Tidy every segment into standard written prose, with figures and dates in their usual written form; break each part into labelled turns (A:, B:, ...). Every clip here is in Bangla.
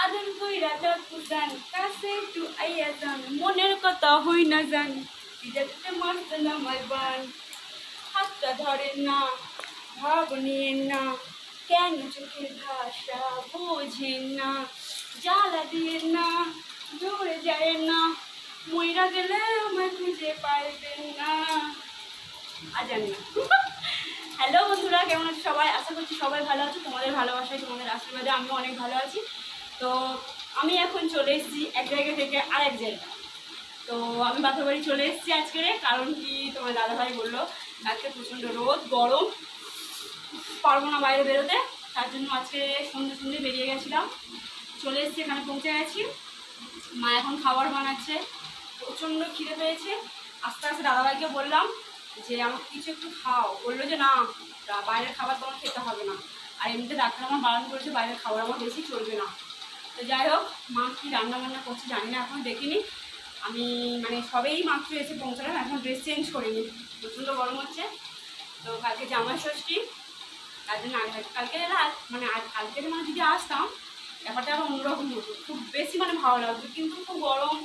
A: আদর কইরা কুদান কাছে একটু আইয়া যান মনের কথা হই না যান বিজাতে মারতেন আমার বান হাতটা ধরেন না ভাব নিয়েন না কেন চোখের ভাষা বোঝেন না জ্বালা দিয়েন না দৌড়ে যায় না মইরা গেলে আমায় খুঁজে পাইবেন না আর জানি না। হ্যালো বন্ধুরা, কেমন আছো সবাই? আশা করছি সবাই ভালো আছো। তোমাদের ভালোবাসায় তোমাদের আশীর্বাদে আমিও অনেক ভালো আছি। তো আমি এখন চলে এসেছি এক জায়গা থেকে আরেক জায়গা। তো আমি বাপের বাড়ি চলে এসেছি আজকে, কারণ কি তোমার দাদাভাই বললো আজকে প্রচণ্ড রোদ গরম, পারবো না বাইরে বেরোতে, তার জন্য আজকে সন্ধ্যে বেরিয়ে গেছিলাম। চলে এসেছি, এখানে পৌঁছে গেছি। মা এখন খাবার বানাচ্ছে, প্রচণ্ড খিদে পেয়েছে। আস্তে আস্তে দাদাভাইকে বললাম যে আমাকে কিছু একটু খাও, বললো যে না বাইরের খাবার তোমার খেতে হবে না, আর এমনিতে ডাক্তার আমার বারণ করেছে বাইরের খাবার আমার বেশি চলবে না। তো যাই হোক, মা কী রান্না বান্না করছে জানি না, এখন দেখিনি। আমি মানে সবেই মাত্র এসে পৌঁছালাম, এখন ড্রেস চেঞ্জ করিনি, প্রচণ্ড গরম হচ্ছে। তো কালকে জামাই ষষ্ঠী, তার জন্য কালকে মানে কালকে মানে যদি আসতাম ব্যাপারটা আরও অন্যরকম হতো, খুব বেশি মানে ভালো লাগতো, কিন্তু খুব গরম।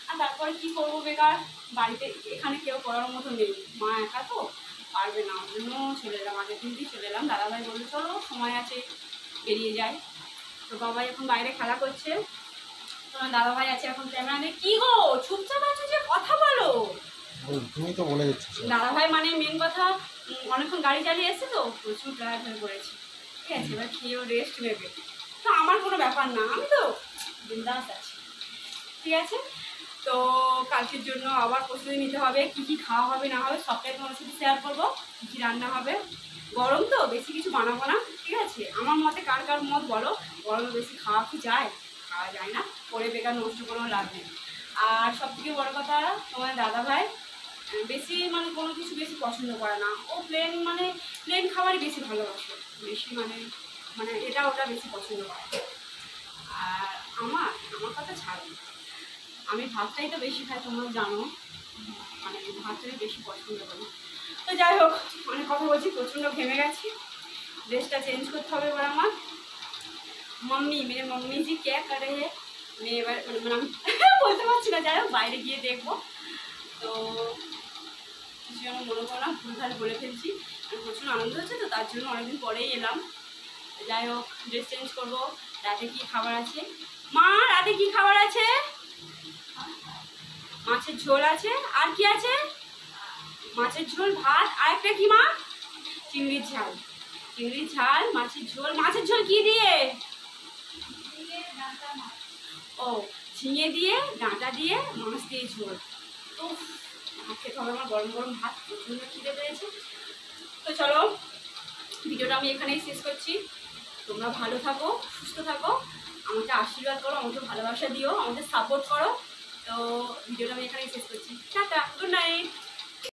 A: আর তারপরে কী করবো, বেকার বাড়িতে এখানে কেউ করার মতো নেই, মা একা তো পারবে না, ওই জন্য চলে এলাম, আগের দিনই চলে এলাম। দাদাভাই বললো চলো সময় আছে বেরিয়ে যায়। তো বাবাই এখন বাইরে খেলা করছে, তোমার দাদাভাই আছে এখন ক্যামেরা নিয়ে। কি গো চুপচাপ আছো যে, কথা বলো।
B: তুমি তো বলে দিচ্ছ
A: দাদাভাই মানে মেন কথা, অনেকক্ষণ গাড়ি চালিয়ে এসছে তো প্রচুর টায়ার্ড হয়ে পড়েছে, ঠিক আছে, এবার খেয়েও রেস্ট নেবে। তো আমার কোনো ব্যাপার না, আমি তো বিন্দাস আছি, ঠিক আছে। তো কালকের জন্য আবার প্রস্তুতি নিতে হবে, কী কী খাওয়া হবে না হবে সবটাই তোমার সাথে শেয়ার করবো, কী কী রান্না হবে। গরম তো বেশি কিছু বানাবো না, ঠিক আছে। আমার মতে কার কার মত বলো, গরমে বেশি খাওয়া কি যায়? খাওয়া যায় না, পরে বেকার নষ্ট করেও লাভ নেই। আর সবথেকে বড় কথা, তোমার দাদাভাই বেশি মানে কোনো কিছু বেশি পছন্দ করে না, ও প্লেন খাবারই বেশি ভালোবাসে, বেশি মানে মানে এটা ওটা বেশি পছন্দ করে। আর আমার কথা ছাড়ো, আমি ভাতটাই তো বেশি খাই, তোমরা জানো, মানে ভাতটাই বেশি পছন্দ করি। তো যাই হোক, অনেক কথা বলছি, প্রচণ্ড ঘেমে গেছি, ড্রেসটা চেঞ্জ করতে হবে এবার আমার। মেরে মম্মি জি কে করে হে, মেয়ে এবার মানে আমি বলতে পারছি না, যাই হোক বাইরে গিয়ে দেখবো। তো কিছু যেন মনে করো না, ভুলভাল বলে ফেলছি, আমি প্রচুর আনন্দ হচ্ছে তো তার জন্য অনেকদিন পরেই এলাম। যাই হোক, ড্রেস চেঞ্জ করবো। রাতে কী খাবার আছে মা? রাতে কী খাবার আছে? মাছের ঝোল আছে, আর কি আছে? মাছের ঝোল, ভাত, আর একটা কি মা? চিংড়ির ঝাল। চিংড়ির ঝাল, মাছের ঝোল। মাছের ঝোল কি দিয়ে? ও ঝিঙে দিয়ে, ডাঁটা দিয়ে, মাছ দিয়ে ঝোল। তো ভাত খেতে হবে আমার, গরম গরম ভাত, প্রচণ্ড খিদে পেয়েছে। তো চলো, ভিডিওটা আমি এখানেই শেষ করছি। তোমরা ভালো থাকো, সুস্থ থাকো, আমাকে আশীর্বাদ করো, আমাকে ভালোবাসা দিও, আমাকে সাপোর্ট করো। তো ভিডিওটা আমি এখানেই শেষ করছি। Tata, good night.